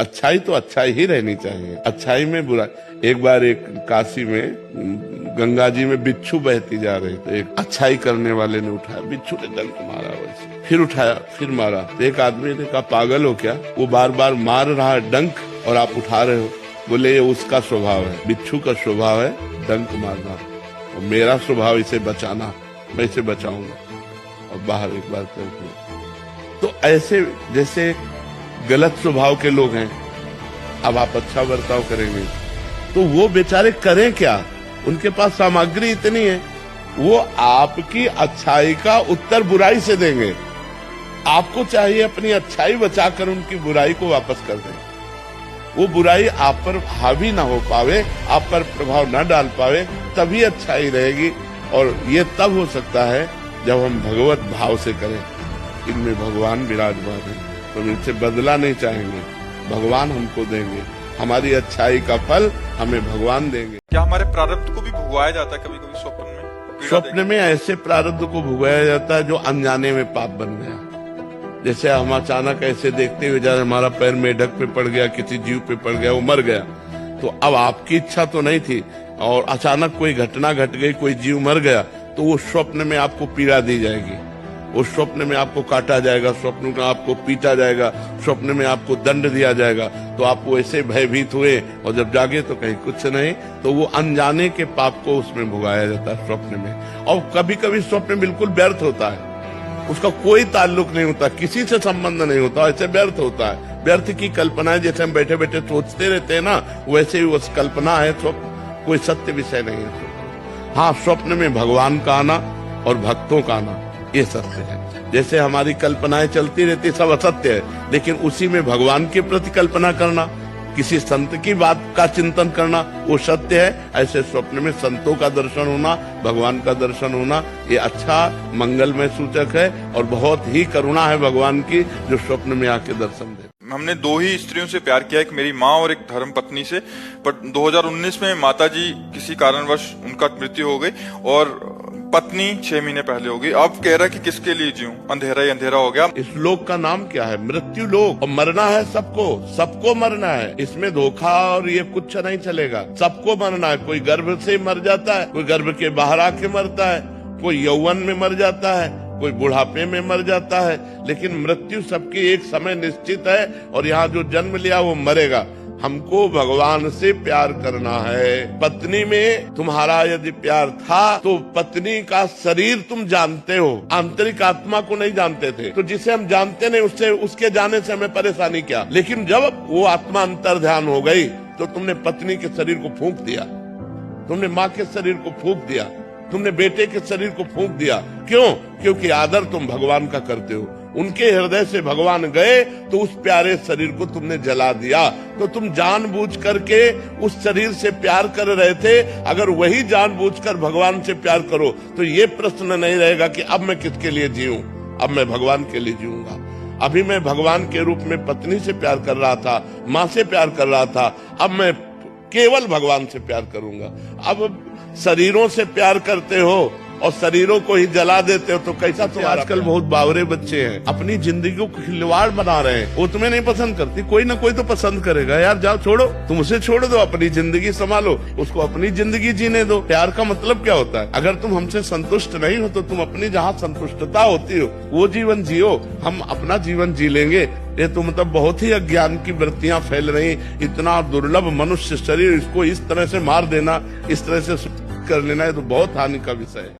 अच्छाई तो अच्छाई ही रहनी चाहिए, अच्छाई में बुरा। एक बार एक काशी में गंगा जी में बिच्छू बहती जा रही, तो एक अच्छाई करने वाले ने उठाया, बिच्छू ने डंक मारा, वैसे फिर उठाया, फिर मारा। तो एक आदमी ने कहा, पागल हो क्या, वो बार बार मार रहा है डंक और आप उठा रहे हो। बोले, ये उसका स्वभाव है, बिच्छू का स्वभाव है डंक मारना, और मेरा स्वभाव इसे बचाना, मैं इसे बचाऊंगा। और बाहर एक बार करके, तो ऐसे जैसे गलत स्वभाव के लोग हैं, अब आप अच्छा बर्ताव करेंगे तो वो बेचारे करें क्या, उनके पास सामग्री इतनी है, वो आपकी अच्छाई का उत्तर बुराई से देंगे। आपको चाहिए अपनी अच्छाई बचाकर उनकी बुराई को वापस कर दें, वो बुराई आप पर हावी ना हो पावे, आप पर प्रभाव ना डाल पावे, तभी अच्छाई रहेगी। और ये तब हो सकता है जब हम भगवत भाव से करें, इनमें भगवान विराजमान है, तो इनसे बदला नहीं चाहेंगे, भगवान हमको देंगे, हमारी अच्छाई का फल हमें भगवान देंगे। क्या हमारे प्रारब्ध को भी भुगवाया जाता है कभी कभी स्वप्न में? स्वप्न में ऐसे प्रारब्ध को भुगवाया जाता है जो अनजाने में पाप बन गया। जैसे हम अचानक ऐसे देखते हुए जा रहे, हमारा पैर मेढक पे पड़ गया, किसी जीव पे पड़ गया, वो मर गया, तो अब आपकी इच्छा तो नहीं थी और अचानक कोई घटना घट गई, कोई जीव मर गया, तो वो स्वप्न में आपको पीड़ा दी जाएगी, उस स्वप्न में आपको काटा जाएगा, स्वप्न में आपको पीटा जाएगा, स्वप्न में आपको दंड दिया जाएगा। तो आप वैसे भयभीत हुए और जब जागे तो कहीं कुछ नहीं, तो वो अनजाने के पाप को उसमें भुगाया जाता है स्वप्न में। और कभी कभी स्वप्न बिल्कुल व्यर्थ होता है, उसका कोई ताल्लुक नहीं होता, किसी से संबंध नहीं होता, ऐसे व्यर्थ होता है। व्यर्थ की कल्पनाएं जैसे हम बैठे बैठे सोचते रहते हैं ना, वैसे ही वो कल्पना है, स्वप्न कोई सत्य विषय नहीं है। हाँ, स्वप्न में भगवान का आना और भक्तों का आना ये सत्य है। जैसे हमारी कल्पनाएं चलती रहती, सब असत्य है, लेकिन उसी में भगवान के प्रति कल्पना करना, किसी संत की बात का चिंतन करना, वो सत्य है। ऐसे स्वप्न में संतों का दर्शन होना, भगवान का दर्शन होना, ये अच्छा मंगलमय सूचक है और बहुत ही करुणा है भगवान की, जो स्वप्न में आके दर्शन दे। हमने दो ही स्त्रियों से प्यार किया, एक मेरी माँ और एक धर्म पत्नी से, पर 2019 में माताजी किसी कारणवश उनका मृत्यु हो गई और पत्नी 6 महीने पहले हो गई। अब कह रहा है कि किसके लिए जीऊं, अंधेरा ही अंधेरा हो गया। इस लोक का नाम क्या है? मृत्यु लोक। और मरना है सबको, सबको मरना है, इसमें धोखा और ये कुछ नहीं चलेगा, सबको मरना है। कोई गर्भ से मर जाता है, कोई गर्भ के बाहर आके मरता है, कोई यौवन में मर जाता है, कोई बुढ़ापे में मर जाता है, लेकिन मृत्यु सबकी एक समय निश्चित है। और यहाँ जो जन्म लिया वो मरेगा। हमको भगवान से प्यार करना है। पत्नी में तुम्हारा यदि प्यार था तो पत्नी का शरीर तुम जानते हो, आंतरिक आत्मा को नहीं जानते थे। तो जिसे हम जानते नहीं, उससे उसके जाने से हमें परेशानी क्या। लेकिन जब वो आत्मा अंतर ध्यान हो गई तो तुमने पत्नी के शरीर को फूंक दिया, तुमने माँ के शरीर को फूंक दिया, तुमने बेटे के शरीर को फूंक दिया। क्यों? क्योंकि आदर तुम भगवान का करते हो। उनके हृदय से भगवान गए तो उस प्यारे शरीर को तुमने जला दिया। तो तुम जानबूझ करके उस शरीर से प्यार कर रहे थे। अगर वही जानबूझकर भगवान से प्यार करो तो ये प्रश्न नहीं रहेगा कि अब मैं किसके लिए जीऊं, अब मैं भगवान के लिए जीऊंगा। अभी मैं भगवान के रूप में पत्नी से प्यार कर रहा था, माँ से प्यार कर रहा था, अब मैं केवल भगवान से प्यार करूंगा। अब शरीरों से प्यार करते हो और शरीरों को ही जला देते हो तो कैसा। तो आजकल बहुत बावरे बच्चे हैं, अपनी जिंदगी को खिलवाड़ बना रहे हैं। वो तुम्हें नहीं पसंद करती, कोई ना कोई तो पसंद करेगा। यार जाओ, छोड़ो, तुम उसे छोड़ दो, अपनी जिंदगी संभालो, उसको अपनी जिंदगी जीने दो। प्यार का मतलब क्या होता है? अगर तुम हमसे संतुष्ट नहीं हो तो तुम अपनी जहाँ संतुष्टता होती हो वो जीवन जियो, हम अपना जीवन जी लेंगे। ये तो मतलब बहुत ही अज्ञान की वृत्तियां फैल रही। इतना दुर्लभ मनुष्य शरीर, इसको इस तरह से मार देना, इस तरह से कर लेना, है तो बहुत हानि का विषय है।